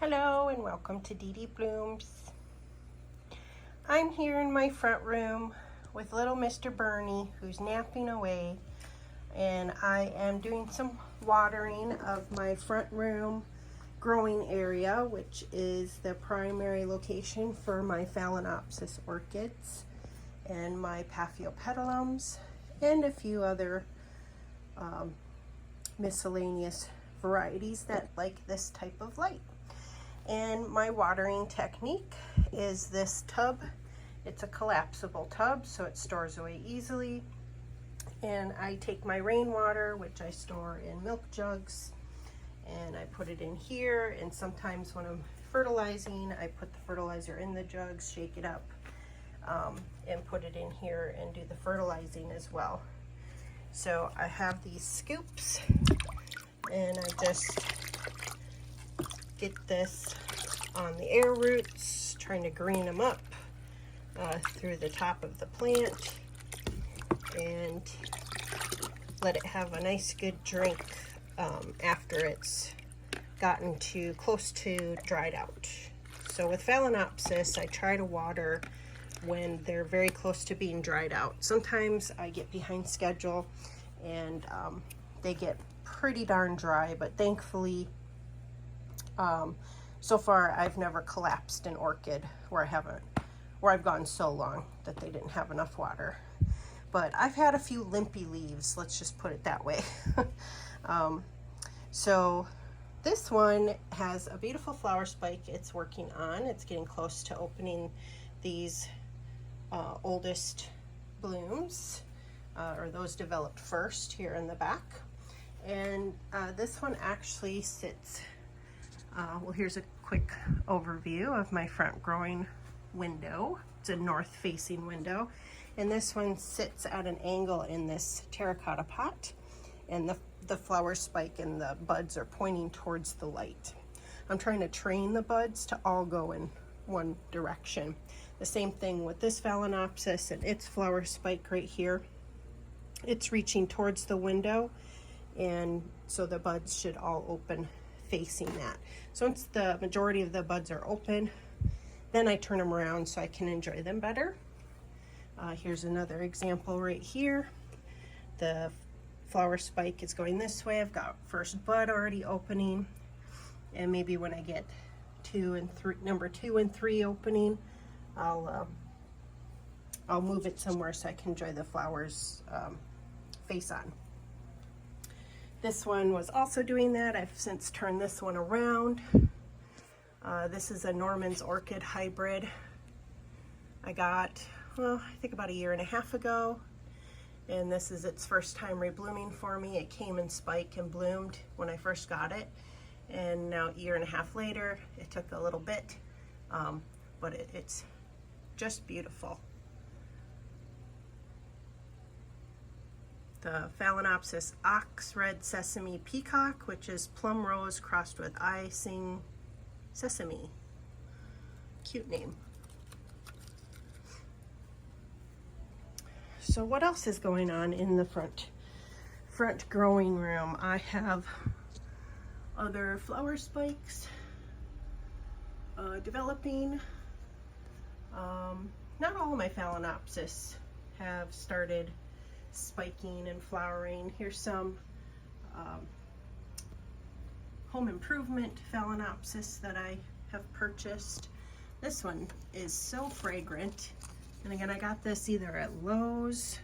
Hello and welcome to Dee Dee Blooms. I'm here in my front room with little Mr. Bernie who's napping away, and I am doing some watering of my front room growing area, which is the primary location for my Phalaenopsis orchids and my Paphiopedilums and a few other miscellaneous varieties that like this type of light. And my watering technique is this tub. It's a collapsible tub, so it stores away easily. And I take my rainwater, which I store in milk jugs, and I put it in here. And sometimes when I'm fertilizing, I put the fertilizer in the jugs, shake it up, and put it in here and do the fertilizing as well. So I have these scoops, and I just get this on the air roots, trying to green them up through the top of the plant and let it have a nice good drink after it's gotten too close to dried out. So with Phalaenopsis, I try to water when they're very close to being dried out. Sometimes I get behind schedule and they get pretty darn dry, but thankfully so far I've never collapsed an orchid where I've gone so long that they didn't have enough water. But I've had a few limpy leaves, let's just put it that way. So this one has a beautiful flower spike it's working on. It's getting close to opening these oldest blooms, or those developed first here in the back. And this one actually sits, well, here's a quick overview of my front growing window. It's a north facing window. And this one sits at an angle in this terracotta pot, and the flower spike and the buds are pointing towards the light. I'm trying to train the buds to all go in one direction. The same thing with this Phalaenopsis and its flower spike right here. It's reaching towards the window, and so the buds should all open facing that. So once the majority of the buds are open, then I turn them around so I can enjoy them better. Here's another example right here. The flower spike is going this way. I've got first bud already opening, and maybe when I get number two and three opening, I'll move it somewhere so I can enjoy the flowers face on. This one was also doing that. I've since turned this one around. This is a Norman's Orchid hybrid I got, well, I think about 1.5 years ago. And this is its first time reblooming for me. It came in spike and bloomed when I first got it. And now 1.5 years later, it took a little bit, but it's just beautiful. The Phalaenopsis Ox Red Sesame Peacock, which is plum rose crossed with icing sesame. Cute name. So what else is going on in the front growing room? I have other flower spikes developing. Not all of my Phalaenopsis have started spiking and flowering. Here's some home improvement Phalaenopsis that I have purchased. This one is so fragrant, and again, I got this either at Lowe's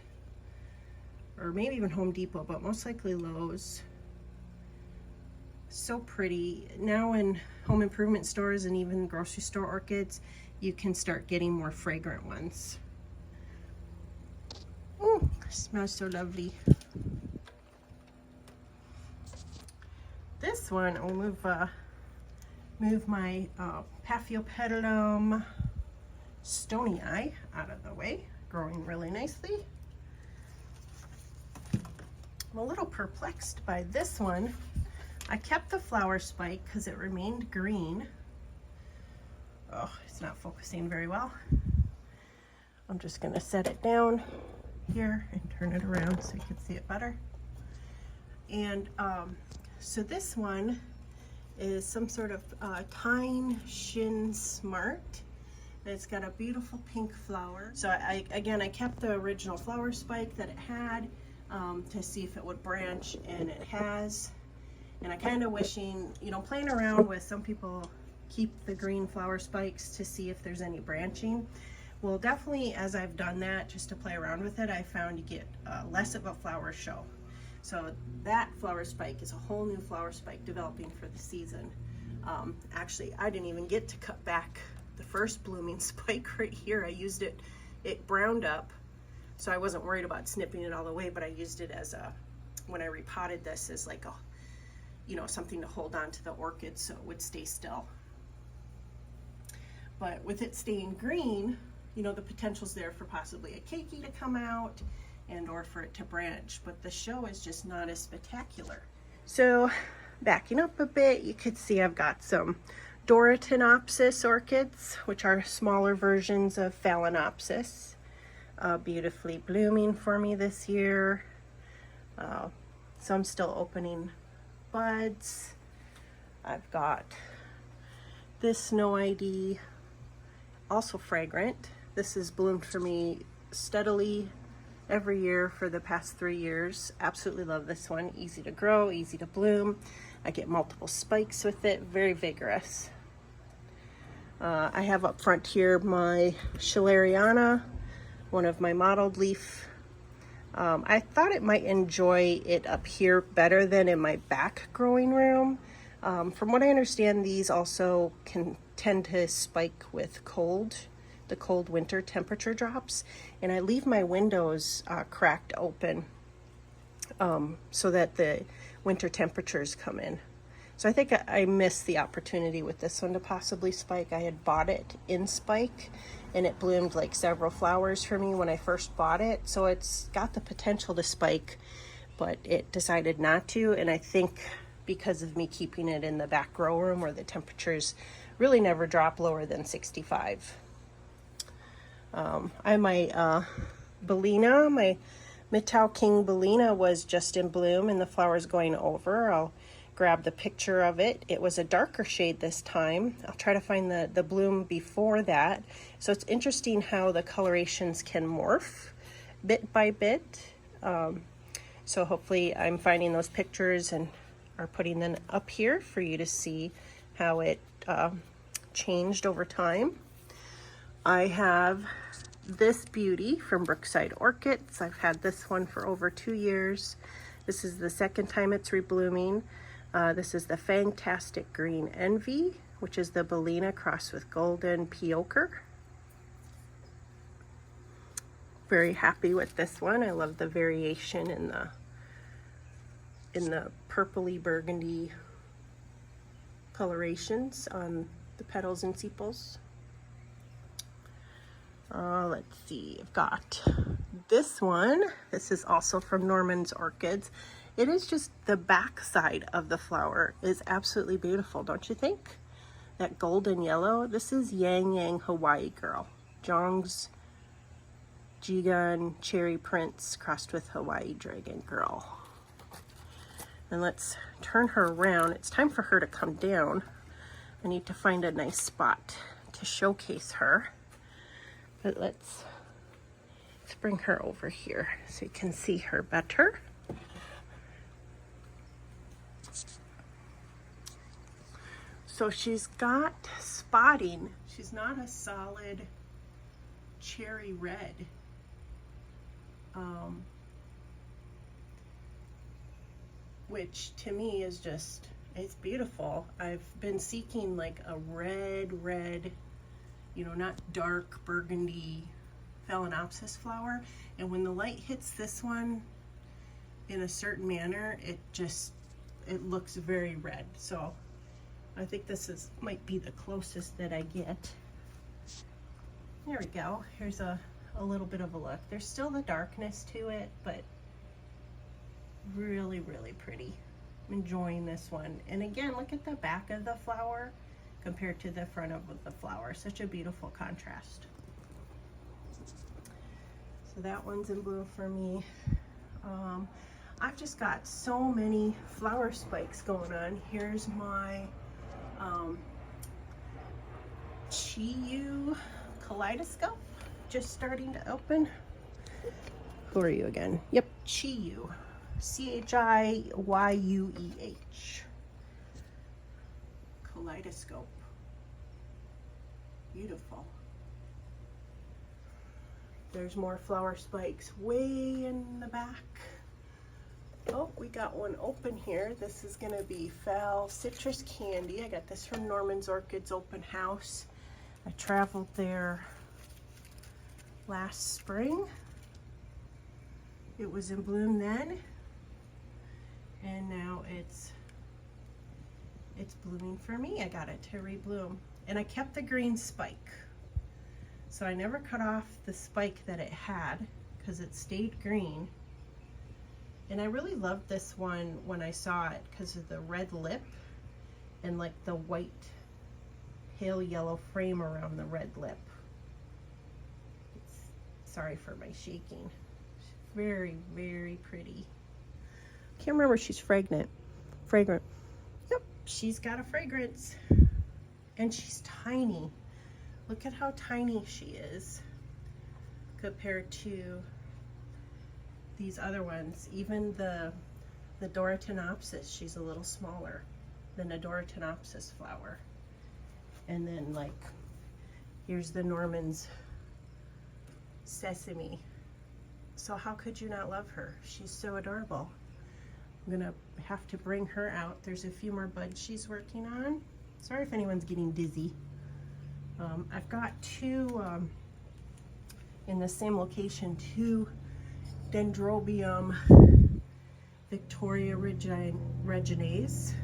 or maybe even Home Depot, but most likely Lowe's. So pretty. Now in home improvement stores and even grocery store orchids, you can start getting more fragrant ones. Oh, smells so lovely. This one, I'll move my Paphiopedilum Stony Eye out of the way, growing really nicely. I'm a little perplexed by this one. I kept the flower spike because it remained green. Oh, it's not focusing very well. I'm just gonna set it down here and turn it around so you can see it better. And so this one is some sort of Tyne Shin Smart. It's got a beautiful pink flower. So again, I kept the original flower spike that it had to see if it would branch, and it has. And I kind of wishing, you know, playing around with, some people keep the green flower spikes to see if there's any branching. Well, definitely as I've done that, just to play around with it, I found you get less of a flower show. So that flower spike is a whole new flower spike developing for the season. Actually, I didn't even get to cut back the first blooming spike right here. I used it, it browned up, so I wasn't worried about snipping it all the way, but I used it as a, when I repotted this, as like a, you know, something to hold on to the orchid so it would stay still. But with it staying green, you know, the potential's there for possibly a keiki to come out and or for it to branch, but the show is just not as spectacular. So backing up a bit, you could see I've got some Doryctinopsis orchids, which are smaller versions of Phalaenopsis, beautifully blooming for me this year. Some still opening buds. I've got this Snow ID, also fragrant. This has bloomed for me steadily every year for the past 3 years. Absolutely love this one. Easy to grow, easy to bloom. I get multiple spikes with it, very vigorous. I have up front here my Schilleriana, one of my mottled leaf. I thought it might enjoy it up here better than in my back growing room. From what I understand, these also can tend to spike with the cold winter temperature drops, and I leave my windows cracked open so that the winter temperatures come in. So I think I missed the opportunity with this one to possibly spike. I had bought it in spike, and it bloomed like several flowers for me when I first bought it, so it's got the potential to spike, but it decided not to. And I think because of me keeping it in the back grow room where the temperatures really never drop lower than 65. I my Bellina, my Mitau King Bellina was just in bloom and the flowers going over. I'll grab the picture of it. It was a darker shade this time. I'll try to find the bloom before that. So it's interesting how the colorations can morph bit by bit. So hopefully I'm finding those pictures and are putting them up here for you to see how it changed over time. I have this beauty from Brookside Orchids. I've had this one for over 2 years. This is the second time it's reblooming. This is the Fantastic Green Envy, which is the Bellina crossed with Golden Piocher. Very happy with this one. I love the variation in the purpley burgundy colorations on the petals and sepals. Let's see, I've got this one. This is also from Norman's Orchids. It is just the back side of the flower is absolutely beautiful, don't you think? That golden yellow. This is Yang Yang Hawaii Girl. Jong's Jigan Cherry Prince crossed with Hawaii Dragon Girl. And let's turn her around. It's time for her to come down. I need to find a nice spot to showcase her. But let's bring her over here so you can see her better. So she's got spotting. She's not a solid cherry red. Which to me is just, it's beautiful. I've been seeking like a red, you know, not dark burgundy Phalaenopsis flower. And when the light hits this one in a certain manner, it looks very red. So I think this might be the closest that I get. There we go. Here's a little bit of a look. There's still the darkness to it, but really pretty. I'm enjoying this one. And again, look at the back of the flower compared to the front of the flower. Such a beautiful contrast. So that one's in bloom for me. I've just got so many flower spikes going on. Here's my Chiyu Kaleidoscope, just starting to open. Who are you again? Yep, Chiyu. Chiyueh. Kaleidoscope. Beautiful. There's more flower spikes way in the back. Oh, we got one open here. This is gonna be Fall Citrus Candy. I got this from Norman's Orchids open house. I traveled there last spring. It was in bloom then, and now it's blooming for me. I got it to rebloom, and I kept the green spike. So I never cut off the spike that it had because it stayed green. And I really loved this one when I saw it because of the red lip and like the white pale yellow frame around the red lip. Sorry for my shaking. Very, very pretty. Can't remember, she's fragrant. Fragrant. Yep, she's got a fragrance. And she's tiny. Look at how tiny she is compared to these other ones. Even the Doratonopsis, she's a little smaller than a Doratonopsis flower. And then like, here's the Norman's Sesame. So how could you not love her? She's so adorable. I'm gonna have to bring her out. There's a few more buds she's working on. Sorry if anyone's getting dizzy. I've got two, in the same location, two Dendrobium Victoria Reginae.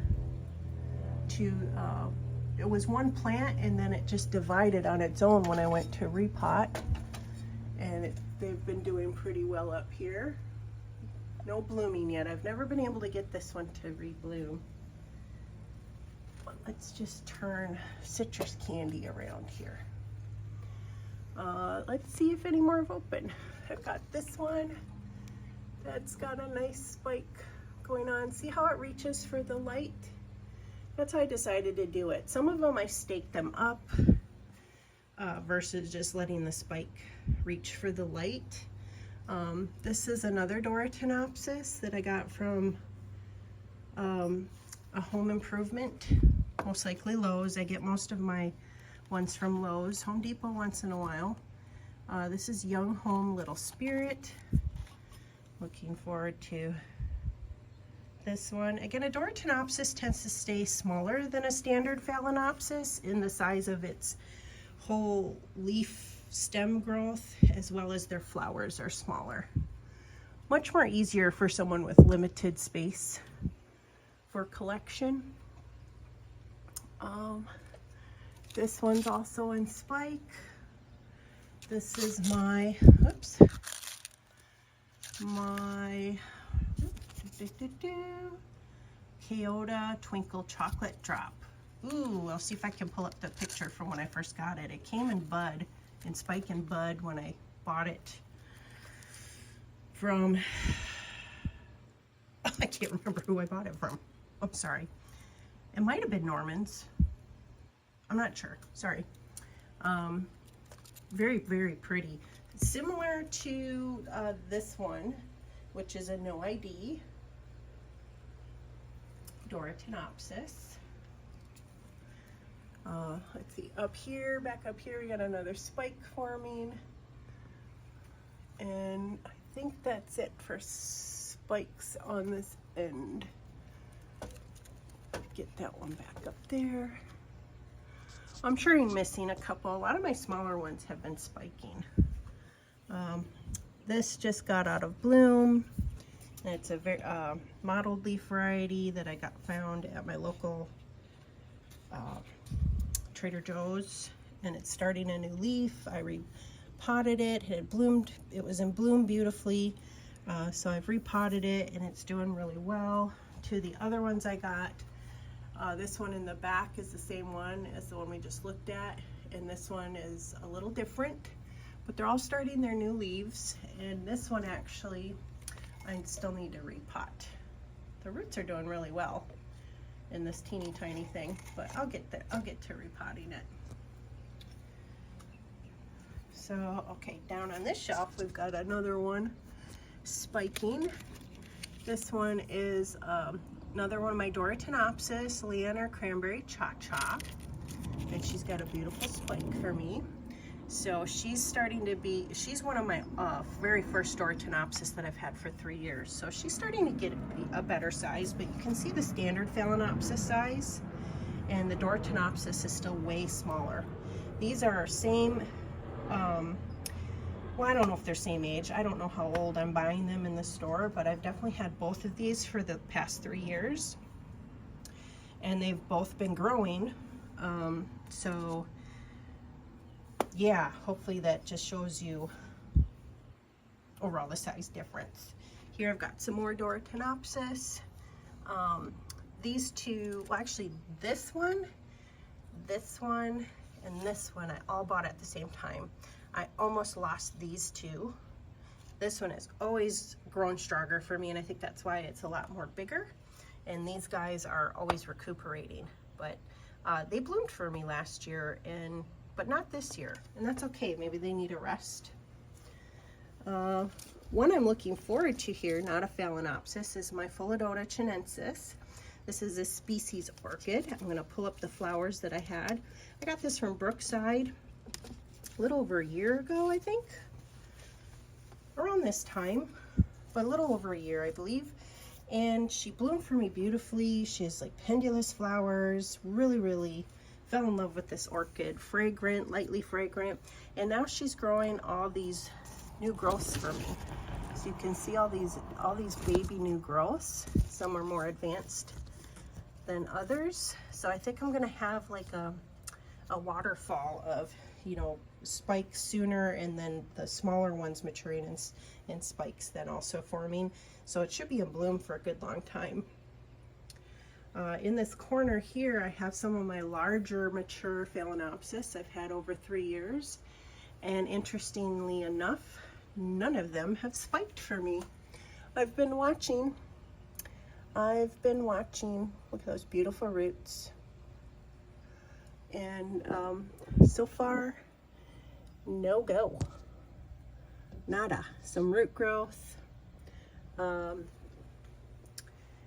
It was one plant and then it just divided on its own when I went to repot. And they've been doing pretty well up here. No blooming yet. I've never been able to get this one to rebloom. But let's just turn Citrus Candy around here. Let's see if any more have opened. I've got this one that's got a nice spike going on. See how it reaches for the light? That's how I decided to do it. Some of them I staked them up versus just letting the spike reach for the light. This is another Doratonopsis that I got from a home improvement, most likely Lowe's. I get most of my ones from Lowe's. Home Depot once in a while. This is Young Home Little Spirit. Looking forward to this one. Again, a Doratonopsis tends to stay smaller than a standard Phalaenopsis in the size of its whole leaf stem growth, as well as their flowers are smaller. Much more easier for someone with limited space for collection. This one's also in spike. This is my, Kyoto Twinkle Chocolate Drop. Ooh, I'll see if I can pull up the picture from when I first got it. It came in bud, in spike and bud when I bought it from, I can't remember who I bought it from. I'm sorry. It might have been Norman's. I'm not sure, sorry. Very, very pretty. Similar to this one, which is a no ID, Doratonopsis. Let's see, up here, back up here, we got another spike forming. And I think that's it for spikes on this end. Get that one back up there. I'm sure I'm missing a couple. A lot of my smaller ones have been spiking. This just got out of bloom. And it's a very mottled leaf variety that I found at my local Trader Joe's, and it's starting a new leaf. I repotted it. It had bloomed. It was in bloom beautifully, so I've repotted it, and it's doing really well. To the other ones I got, this one in the back is the same one as the one we just looked at, and this one is a little different, but they're all starting their new leaves. And this one actually, I still need to repot. The roots are doing really well, in this teeny tiny thing, but I'll get to repotting it. So, okay, down on this shelf, we've got another one spiking. This one is another one of my Doryctenopsis, Leander Cranberry Cha-Cha, and she's got a beautiful spike for me. So she's one of my very first Doryctenopsis that I've had for 3 years. So she's starting to get a better size, but you can see the standard Phalaenopsis size, and the Doryctenopsis is still way smaller. These are same, well, I don't know if they're same age. I don't know how old I'm buying them in the store, but I've definitely had both of these for the past 3 years, and they've both been growing. So yeah, hopefully that just shows you overall the size difference. Here I've got some more Doryctenopsis. These two, well actually this one, and this one I all bought at the same time. I almost lost these two. This one has always grown stronger for me, and I think that's why it's a lot more bigger. And these guys are always recuperating. But they bloomed for me last year, but not this year, and that's okay. Maybe they need a rest. One I'm looking forward to here, not a Phalaenopsis, is my Philodonta chinensis. This is a species orchid. I'm going to pull up the flowers that I had. I got this from Brookside a little over a year ago, I think. Around this time, but a little over a year, I believe. And she bloomed for me beautifully. She has like pendulous flowers. Really fell in love with this orchid. Fragrant, lightly fragrant. And now she's growing all these new growths for me. So you can see all these baby new growths. Some are more advanced than others. So I think I'm gonna have like a waterfall of, you know, spikes sooner, and then the smaller ones maturing in spikes then also forming. So it should be in bloom for a good long time. In this corner here, I have some of my larger mature Phalaenopsis I've had over 3 years. And interestingly enough, none of them have spiked for me. I've been watching. Look at those beautiful roots. And so far, no go. Nada. Some root growth.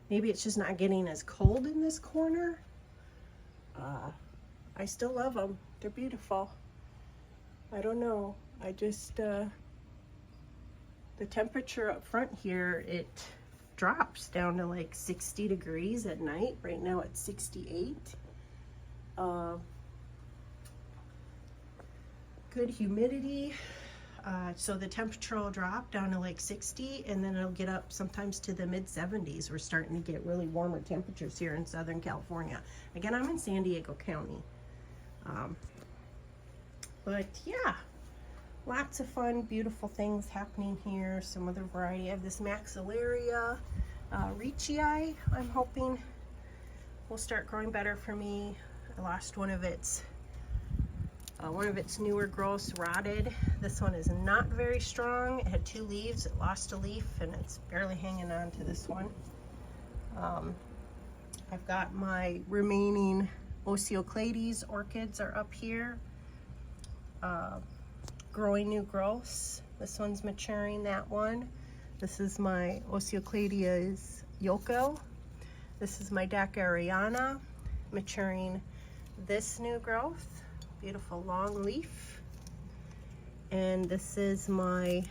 Maybe it's just not getting as cold in this corner. I still love them. They're beautiful. I don't know. I just, the temperature up front here, it drops down to like 60 degrees at night. Right now it's 68. Good humidity. So the temperature will drop down to like 60, and then it'll get up sometimes to the mid 70s. We're starting to get really warmer temperatures here in Southern California. Again, I'm in San Diego County. But yeah, lots of fun, beautiful things happening here. Some other variety. I have this Maxillaria Ricci. I'm hoping will start growing better for me. I lost one of its newer growths, rotted. This one is not very strong. It had 2 leaves. It lost a leaf, and it's barely hanging on to this one. I've got my remaining Oceoclades orchids are up here, growing new growths. This one's maturing, that one. This is my Oceocladia's Yoko. This is my Dakkariana, maturing this new growth. Beautiful long leaf. And this is my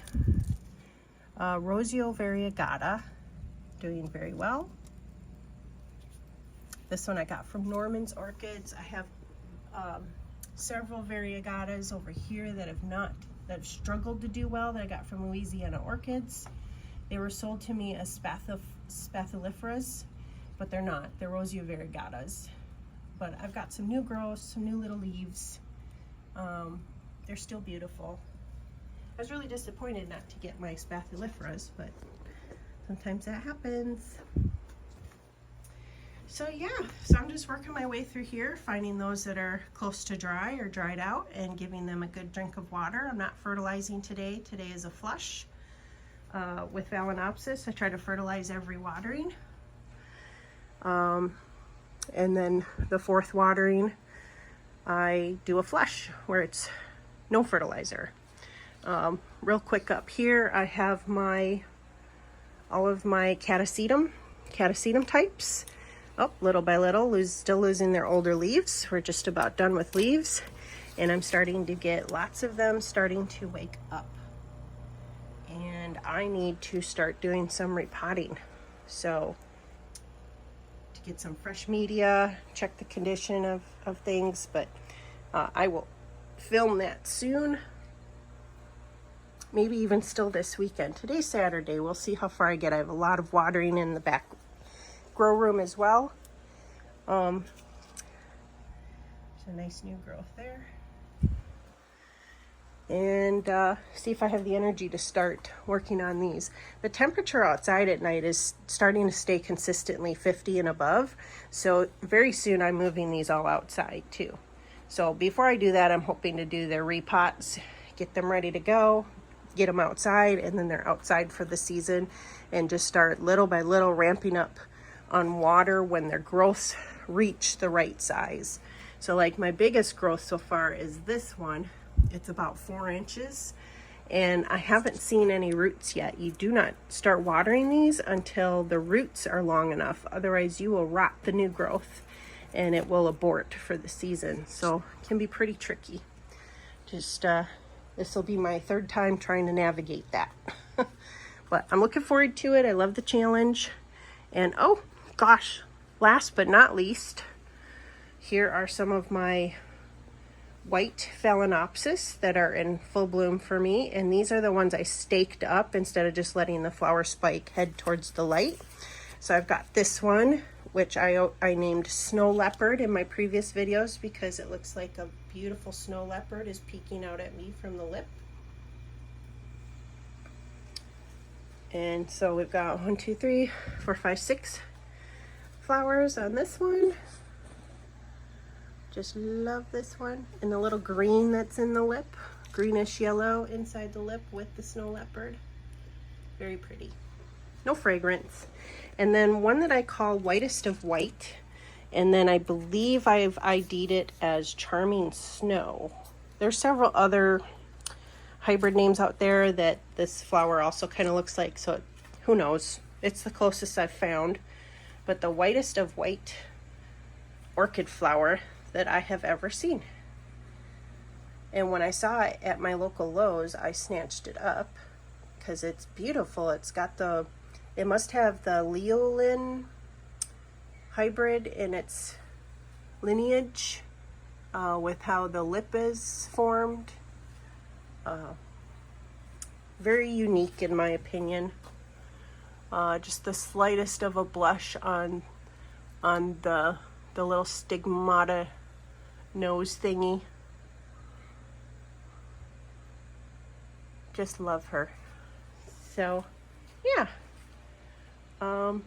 Rosio variegata, doing very well. This one I got from Norman's Orchids. I have several variegatas over here that have struggled to do well, that I got from Louisiana Orchids. They were sold to me as Spathiliferas, but they're not. They're Rosio variegatas. But I've got some new growths, some new little leaves. They're still beautiful. I was really disappointed not to get my Spathiliferas, but sometimes that happens. So yeah, so I'm just working my way through here, finding those that are close to dry or dried out and giving them a good drink of water. I'm not fertilizing today. Today is a flush. With Phalaenopsis, I try to fertilize every watering. And then the fourth watering, I do a flush where it's no fertilizer. Real quick up here, I have all of my catasetum types. Oh, little by little, still losing their older leaves. We're just about done with leaves. And I'm starting to get lots of them starting to wake up. And I need to start doing some repotting. So to get some fresh media, check the condition of things, but I will film that soon. Maybe even still this weekend. Today's Saturday. We'll see how far I get. I have a lot of watering in the back grow room as well. There's a nice new growth there. And see if I have the energy to start working on these. The temperature outside at night is starting to stay consistently 50 and above. So very soon I'm moving these all outside too. So before I do that, I'm hoping to do their repots, get them ready to go, get them outside, and then they're outside for the season, and just start little by little ramping up on water when their growths reach the right size. So like my biggest growth so far is this one. It's about 4 inches, and I haven't seen any roots yet. You do not start watering these until the roots are long enough. Otherwise you will rot the new growth and it will abort for the season. So it can be pretty tricky. Just this will be my 3rd time trying to navigate that. But I'm looking forward to it. I love the challenge. And oh gosh, last but not least, here are some of my white Phalaenopsis that are in full bloom for me, and these are the ones I staked up instead of just letting the flower spike head towards the light. So I've got this one, which I named Snow Leopard in my previous videos because it looks like a beautiful snow leopard is peeking out at me from the lip. And so we've got 1, 2, 3, 4, 5, 6 flowers on this one. Just love this one. And the little green that's in the lip, greenish yellow inside the lip with the snow leopard. Very pretty. No fragrance. And then one that I call Whitest of White. And then I believe I've ID'd it as Charming Snow. There's several other hybrid names out there that this flower also kind of looks like, so who knows? It's the closest I've found. But the Whitest of White orchid flower that I have ever seen. And when I saw it at my local Lowe's, I snatched it up because it's beautiful. It's got it must have the Leolin hybrid in its lineage with how the lip is formed. Very unique in my opinion. Just the slightest of a blush on the little stigmata nose thingy. Just love her. So yeah, I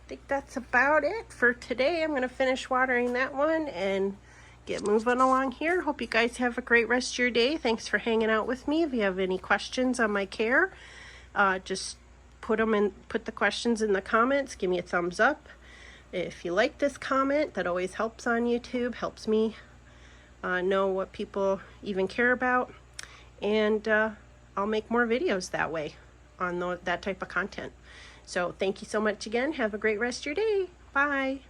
think that's about it for today. I'm gonna finish watering that one and get moving along here. Hope you guys have a great rest of your day. Thanks for hanging out with me. If you have any questions on my care, just put the questions in the comments. Give me a thumbs up. If you like this comment, that always helps on YouTube, helps me know what people even care about, and I'll make more videos that way on that type of content. So thank you so much again. Have a great rest of your day. Bye.